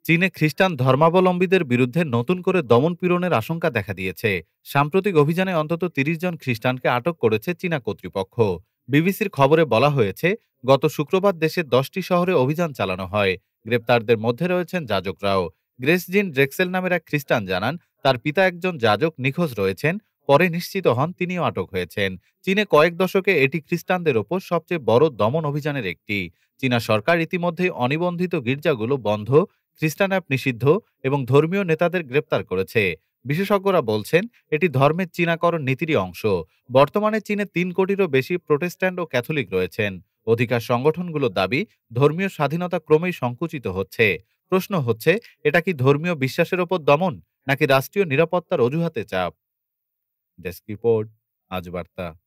চীনে খ্রিস্টান ধর্মাবলম্বীদের বিরুদ্ধে নতুন করে দমন-পীড়নের আশঙ্কা দেখা দিয়েছে। সাম্প্রতিক অভিযানে অন্তত ৩০ জন খ্রিস্টানকে আটক করেছে চীনা কর্তৃপক্ষ। বিবিসির খবরে বলা হয়েছে, গত শুক্রবার দেশের ১০টি শহরে অভিযান চালানো হয়। গ্রেপ্তারদের মধ্যে রয়েছেন যাজকরাও। গ্রেস জিন ড্রেক্সেল নামের এক খ্রিস্টান জানান, তার পিতা একজন যাজক নিখোঁজ রয়েছেন। পরে নিশ্চিত হন তিনিও আটক হয়েছেন। চীনে কয়েক দশকে এটি খ্রিস্টানদের ওপর সবচেয়ে বড় দমন অভিযানের একটি। চীনা সরকার ইতিমধ্যেই অনিবন্ধিত গির্জাগুলো বন্ধ, খ্রিস্টান অ্যাপ নিষিদ্ধ এবং ধর্মীয় নেতাদের গ্রেপ্তার করেছে। বিশেষজ্ঞরা বলছেন, এটি ধর্মের চীনাকরণ নীতিরই অংশ। বর্তমানে চীনে ৩ কোটিরও বেশি প্রোটেস্ট্যান্ট ও ক্যাথলিক রয়েছেন। অধিকার সংগঠনগুলোর দাবি, ধর্মীয় স্বাধীনতা ক্রমেই সংকুচিত হচ্ছে। প্রশ্ন হচ্ছে, এটা কি ধর্মীয় বিশ্বাসের ওপর দমন, নাকি রাষ্ট্রীয় নিরাপত্তার অজুহাতে চাপ? ডেস্ক রিপোর্ট, আজ বার্তা।